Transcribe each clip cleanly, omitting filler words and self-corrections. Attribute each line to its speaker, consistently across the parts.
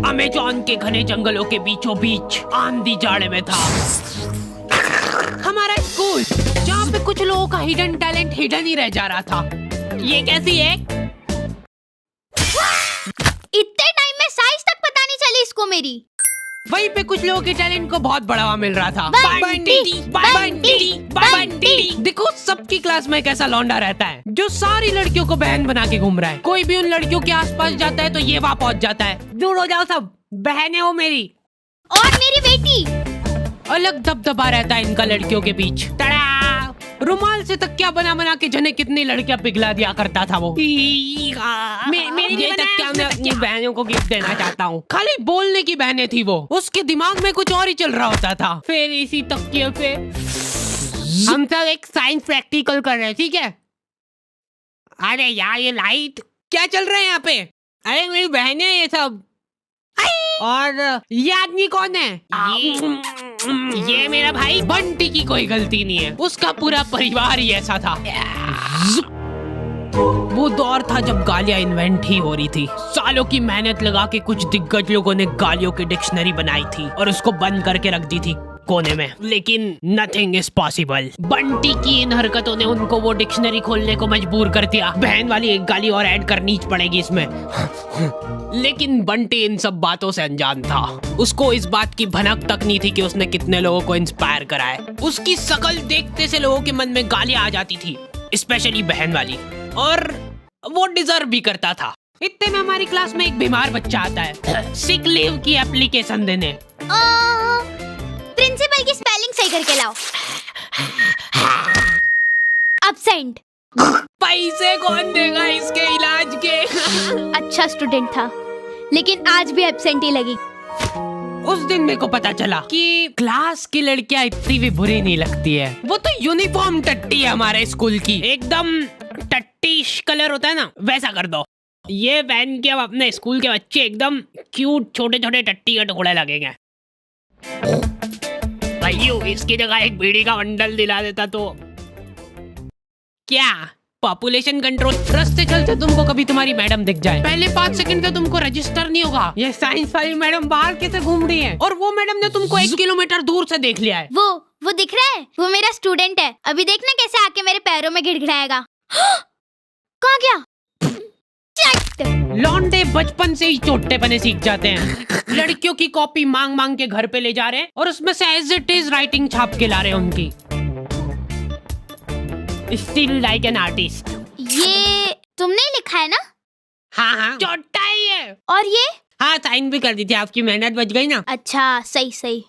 Speaker 1: Amazon के घने जंगलों के बीचों बीच आंधी जाड़े में था हमारा स्कूल, जहाँ पे कुछ लोगों का हिडन टैलेंट हिडन ही रह जा रहा था। ये कैसी है?
Speaker 2: इतने टाइम में साइज तक पता नहीं चली इसको मेरी।
Speaker 1: वहीं पे कुछ लोगों के टैलेंट को बहुत बढ़ावा मिल रहा था। बंटी। देखो सबकी क्लास में एक ऐसा लौंडा रहता है जो सारी लड़कियों को बहन बना के घूम रहा है। कोई भी उन लड़कियों के आसपास जाता है तो ये वहाँ पहुँच जाता है। दूर हो जाओ सब, बहनें हो मेरी
Speaker 2: और मेरी बेटी।
Speaker 1: अलग दबदबा रहता है इनका लड़कियों के बीच। तड़ा! रुमाल से तकिया बना बना के जने कितनी लड़कियां पिघला दिया करता था वो। मेरी ये तकिया मैं अपनी बहनों को गिफ्ट देना चाहता हूँ। खाली बोलने की बहनें थी वो, उसके दिमाग में कुछ और ही चल रहा होता था। फिर इसी तकिए पे हम सब एक साइंस प्रैक्टिकल कर रहे हैं, ठीक है? अरे यार ये लाइट क्या चल रहा है यहाँ पे? अरे मेरी बहनें ये सब। और ये आदमी कौन है? ये मेरा भाई बंटी की कोई गलती नहीं है, उसका पूरा परिवार ही ऐसा था। वो दौर था जब गालियां इन्वेंट ही हो रही थी। सालों की मेहनत लगा के कुछ दिग्गज लोगों ने गालियों की डिक्शनरी बनाई थी और उसको बंद करके रख दी थी कोने में। लेकिन नथिंग इज पॉसिबल। बंटी की इन हरकतों ने उनको वो डिक्शनरी खोलने को मजबूर कर दिया। बहन वाली एक गाली और ऐड करनी पड़ेगी इसमें। लेकिन बंटी इन सब बातों से अनजान था। उसको इस बात की भनक तक नहीं थी कि उसने कितने लोगों को इंस्पायर करा है। उसकी शकल देखते से लोगों के मन में गालियां आ जाती थी, स्पेशली बहन वाली, और वो डिजर्व भी करता था। इतने में हमारी क्लास में एक बीमार बच्चा आता है सिक लीव की एप्लीकेशन देने।
Speaker 2: प्रिंसिपल की स्पेलिंग सही करके लाओ। एब्सेंट।
Speaker 1: पैसे कौन देगा इसके इलाज के?
Speaker 2: अच्छा स्टूडेंट था, लेकिन आज भी एब्सेंट ही लगी।
Speaker 1: उस दिन मेरे को पता चला कि क्लास की लड़कियां इतनी भी बुरी नहीं लगती है। वो तो यूनिफॉर्म टट्टी है हमारे स्कूल की, एकदम टट्टीश कलर होता है ना, वैसा कर दो। ये पहन के अब अपने स्कूल के बच्चे एकदम क्यूट छोटे छोटे टट्टी के टुकड़े लगेंगे। भाइयों इसकी जगह एक बीड़ी का बंडल दिला देता तो क्या? Population control. रास्ते चलते तुमको कभी तुम्हारी मैडम दिख जाए, पहले 5 सेकंड से तुमको रजिस्टर नहीं होगा ये साइंस वाली मैडम बाहर कैसे घूम रही है, और वो मैडम ने तुमको 1 किलोमीटर दूर से देख लिया है।
Speaker 2: वो दिख रहा है, वो मेरा स्टूडेंट है। अभी देखना कैसे आके मेरे पैरों में गिड़गिड़ाएगा। कहाँ गया?
Speaker 1: लौंडे बचपन से ही चोटे बने सीख जाते हैं। लड़कियों की कॉपी मांग मांग के घर पे ले जा रहे हैं और उसमें से एज इट इज राइटिंग छाप के ला रहे हैं उनकी। Still like an artist।
Speaker 2: ये तुमने लिखा है ना?
Speaker 1: हाँ चोटा ही है।
Speaker 2: और ये?
Speaker 1: हाँ साइन भी कर दी थी, आपकी मेहनत बच गई ना।
Speaker 2: अच्छा सही।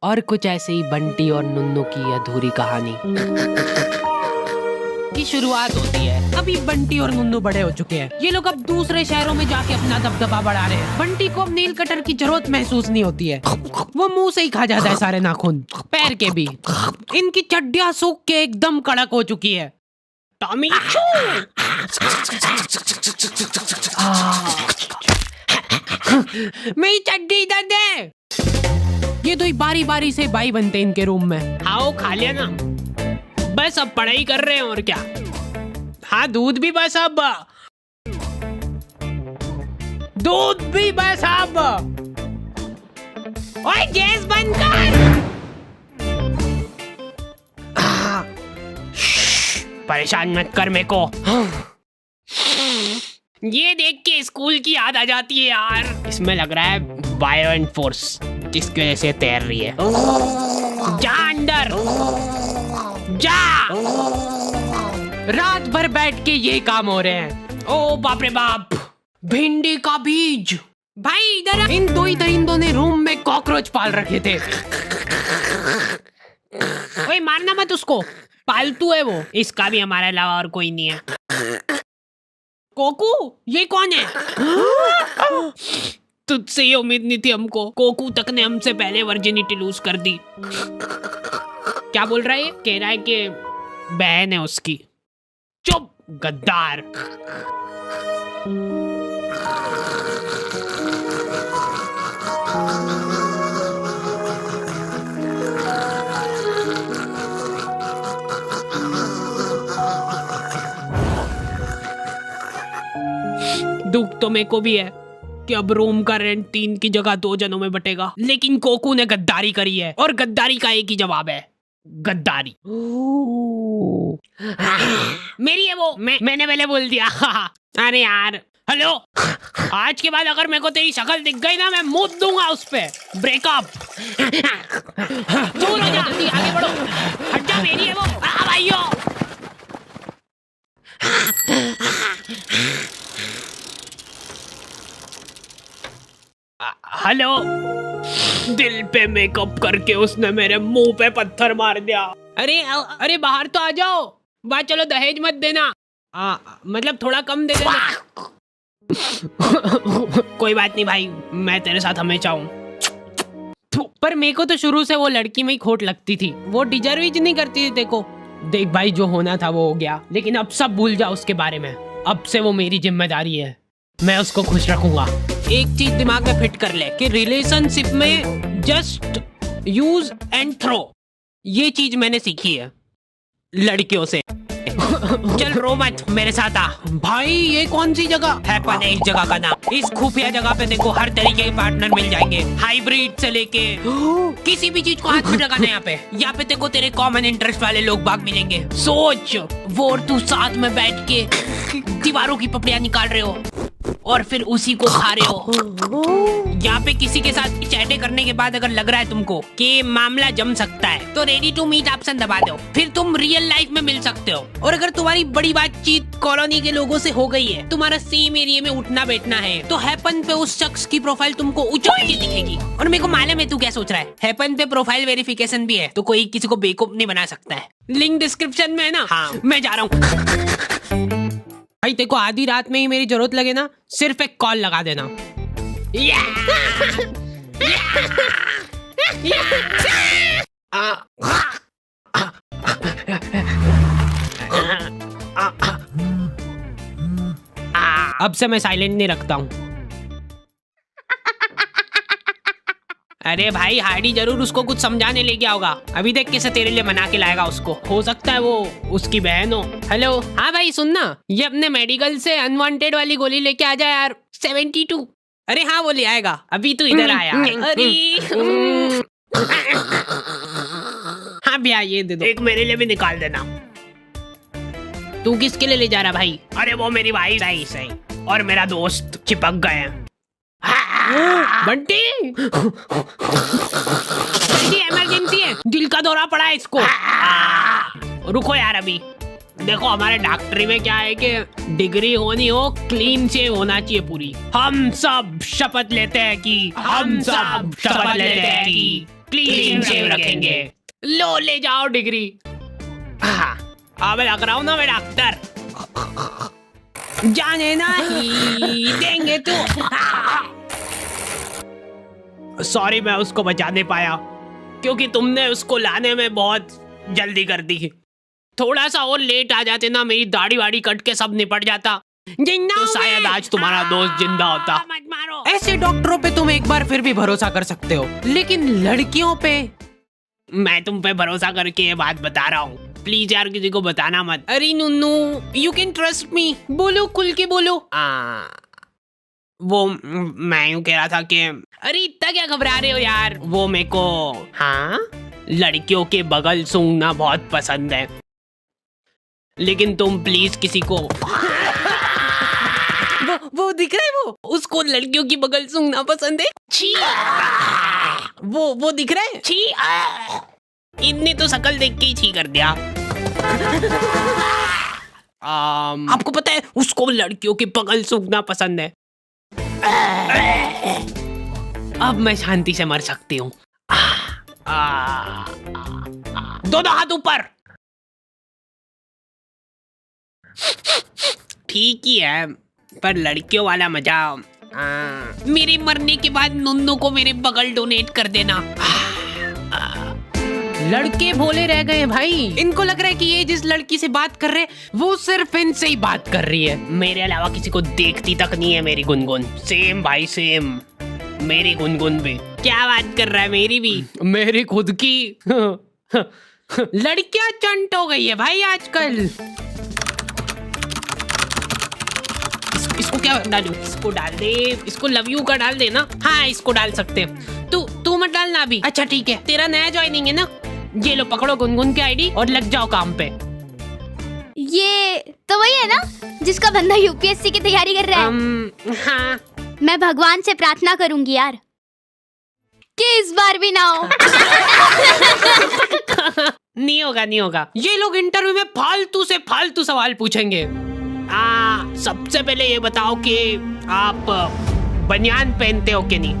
Speaker 1: और कुछ ऐसे ही बंटी और नुन्नू की अधूरी कहानी की शुरुआत होती है। अभी बंटी और नुन्नू बड़े हो चुके हैं। ये लोग अब दूसरे शहरों में जाके अपना दबदबा बढ़ा रहे हैं। बंटी को अब नील कटर की जरूरत महसूस नहीं होती है, वो मुंह से ही खा जाता है सारे नाखून, पैर के भी। इनकी चड्डियां सूख के एकदम कड़क हो चुकी है। टॉमी मेरी चड्डी इधर दे। ये दो ही बारी बारी से भाई बनते इनके रूम में। आओ खा लिया ना, बस अब पढ़ाई कर रहे हैं और क्या। हाँ दूध भी बस अब, दूध भी बस अब। ओए गैस बंद कर। परेशान मत कर मेरे को। ये देख के स्कूल की याद आ जाती है यार। इसमें लग रहा है वायलेंट फोर्स जिसकी वजह से तैर रही है। जा अंदर जा। रात भर बैठ के ये काम हो रहे हैं। ओ बाप रे बाप, भिंडी का बीज। भाई इधर इन दो ही दरिंदों ने रूम में कॉकरोच पाल रखे थे। ओए मारना मत उसको, पालतू है वो, इसका भी हमारे अलावा और कोई नहीं है। कोकू ये कौन है? तुझसे ये उम्मीद नहीं थी हमको। कोकू तक ने हमसे पहले वर्जिनिटी लूज कर दी। क्या बोल रहा है? कह रहा है कि बहन है उसकी। चुप गद्दार। दुख तो मेरे को भी है कि अब रूम का रेंट 3 की जगह 2 जनों में बटेगा, लेकिन कोकू ने गद्दारी करी है और गद्दारी का एक ही जवाब है, गद्दारी। मेरी है वो, मैंने पहले बोल दिया। अरे यार, हेलो, आज के बाद अगर मेरे को तेरी शक्ल दिख गई ना, मैं मुँह दूंगा उस पे। ब्रेकअप। दूर हो जा, जल्दी आगे बढ़ो। हट जा, मेरी है वो। भाइयों, हेलो। दिल पे मेकअप करके उसने मेरे मुंह पे पत्थर मार दिया। अरे बाहर तो आ जाओ। बात चलो, दहेज मत देना। मतलब थोड़ा कम दे देना। कोई बात नहीं भाई, मैं तेरे साथ हमेशा हूँ। पर मेरे को तो शुरू से वो लड़की में ही खोट लगती थी। वो डिजर्व ही नहीं करती थी। देखो देख भाई, जो होना था वो हो गया, लेकिन अब सब भूल जा उसके बारे में। अब से वो मेरी जिम्मेदारी है, मैं उसको खुश रखूंगा। एक चीज दिमाग में फिट कर ले कि रिलेशनशिप में जस्ट यूज एंड थ्रो, ये चीज मैंने सीखी है लड़कियों से। चल रो मत, मेरे साथ आ। भाई ये कौन सी जगह है? पता है इस जगह का नाम। इस खुफिया जगह पे देखो हर तरीके के पार्टनर मिल जाएंगे, हाइब्रिड से लेके किसी भी चीज को हाथ में लगाना। यहाँ पे देखो तेरे कॉमन इंटरेस्ट वाले लोग बाग मिलेंगे। सोच, वो और तू साथ में बैठ के दीवारों की पपड़ियां निकाल रहे हो और फिर उसी को खा रहे हो। यहाँ पे किसी के साथ चैटे करने के बाद अगर लग रहा है तुमको कि मामला जम सकता है, तो रेडी टू मीट ऑप्शन दबा दो, फिर तुम रियल लाइफ में मिल सकते हो। और अगर तुम्हारी बड़ी बातचीत कॉलोनी के लोगों से हो गई है, तुम्हारा सेम एरिया में उठना बैठना है, तो हैपन पे उस शख्स की प्रोफाइल तुमको ऊंची दिखेगी। और मेरे को मालूम है तू क्या सोच रहा है, हैपन पे प्रोफाइल वेरिफिकेशन भी है, तो कोई किसी को बेवकूफ नहीं बना सकता है। लिंक डिस्क्रिप्शन में है ना। हाँ, मैं जा रहा हूँ। भाई देखो, आधी रात में ही मेरी जरूरत लगे ना, सिर्फ एक कॉल लगा देना। अब से मैं साइलेंट नहीं रखता हूँ। अरे भाई, हार्डी जरूर उसको कुछ समझाने ले गया होगा। अभी देख कैसे तेरे लिए मना के लाएगा उसको। हो सकता है वो उसकी बहन हो। हेलो, हाँ भाई सुनना, ये अपने मेडिकल से अनवांटेड वाली गोली लेके आ जा यार, 72। अरे हाँ, वो ले आएगा। अभी तू इधर आया। अरे हाँ भैया, ये दे दो। एक मेरे लिए भी निकाल देना। तू किसके लिए ले जा रहा भाई? अरे वो मेरी भाई सही और मेरा दोस्त चिपक गए हैं। बंटी, इमरजेंसी है, दिल का दौरा पड़ा है इसको। रुको यार, अभी देखो हमारे डॉक्टरी में क्या है कि डिग्री होनी हो, क्लीन शेव होना चाहिए पूरी। हम सब शपथ लेते हैं कि क्लीन शेव रखेंगे। लो, ले जाओ डिग्री। अब लग रहा हूँ ना मैं डॉक्टर। जाने ना ही देंगे तू। सॉरी, मैं उसको बचा नहीं पाया क्योंकि तुमने उसको लाने में बहुत जल्दी कर दी। थोड़ा सा और लेट आ जाते ना, मेरी दाढ़ी वाड़ी कट के सब निपट जाता, तो शायद आज तुम्हारा दोस्त जिंदा होता। मत मारो। ऐसे डॉक्टरों पे तुम एक बार फिर भी भरोसा कर सकते हो, लेकिन लड़कियों पे मैं तुम पे भरोसा करके ये बात बता रहा हूँ। प्लीज यार, किसी को बताना मत। अरे नुन्नू, यू कैन ट्रस्ट मी। बोलो, खुल के बोलो। वो मैं यूं कह रहा था कि अरे इतना क्या घबरा रहे हो यार, वो मेरे को लड़कियों के बगल सूंघना बहुत पसंद है, लेकिन तुम प्लीज किसी को वो दिख रहा है, वो उसको लड़कियों की बगल सूंघना पसंद है। छी, वो दिख रहा है। छी, इनने तो शकल देख के ही छी कर दिया। आपको पता है उसको लड़कियों की बगल सूंघना पसंद है। अब मैं शांति से मर सकती हूँ। दोनों हाथ ऊपर। ठीक ही है, पर लड़कियों वाला मजा। मेरे मरने के बाद नुन्नू को मेरे बगल डोनेट कर देना। लड़के भोले रह गए भाई, इनको लग रहा है कि ये जिस लड़की से बात कर रहे हैं वो सिर्फ इनसे ही बात कर रही है, मेरे अलावा किसी को देखती तक नहीं है मेरी गुनगुन। सेम भाई सेम, मेरी गुनगुन भी। क्या बात कर रहा है, मेरी भी, मेरी खुद की। लड़कियां चंट हो गई है भाई आजकल। इसको क्या डालूं? इसको डाल दे, इसको लव यू का डाल देना। हाँ इसको डाल सकते हैं। तू मत डालना अभी। अच्छा ठीक है, तेरा नया ज्वाइनिंग है ना। ये लो पकड़ो गुनगुन की आईडी और लग जाओ काम पे।
Speaker 2: ये तो वही है ना जिसका बंदा यूपीएससी की तैयारी कर रहा है।
Speaker 1: हाँ
Speaker 2: मैं भगवान से प्रार्थना करूंगी यार कि इस बार भी ना हो।
Speaker 1: नहीं होगा नहीं होगा। ये लोग इंटरव्यू में फालतू से फालतू सवाल पूछेंगे। सबसे पहले ये बताओ कि आप बनियान पहनते हो कि नहीं?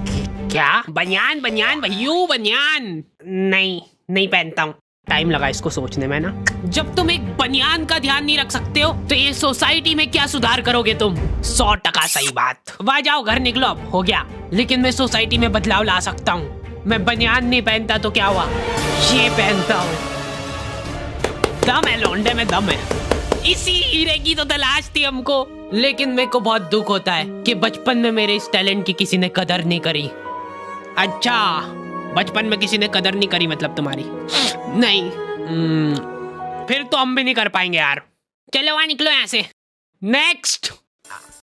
Speaker 1: क्या बनियान? बनियान भैयू बनियान नहीं पहनता हूँ। टाइम लगा इसको सोचने में ना। जब तुम एक बनियान का ध्यान नहीं रख सकते हो तो ये सोसाइटी में क्या सुधार करोगे तुम? 100% सही बात। वाह जाओ घर निकलो, अब हो गया। लेकिन मैं सोसाइटी में बदलाव ला सकता हूँ। मैं बनियान नहीं पहनता तो क्या हुआ, ये पहनता हूँ। दम है लौंडे में, दम है। इसी हीरे की तो तलाश थी हमको। लेकिन मेरे को बहुत दुख होता है कि बचपन में मेरे इस टैलेंट की किसी ने कदर नहीं करी। अच्छा बचपन में किसी ने कदर नहीं करी मतलब तुम्हारी? नहीं फिर तो हम भी नहीं कर पाएंगे यार। चलो वहां निकलो यहाँ से। नेक्स्ट।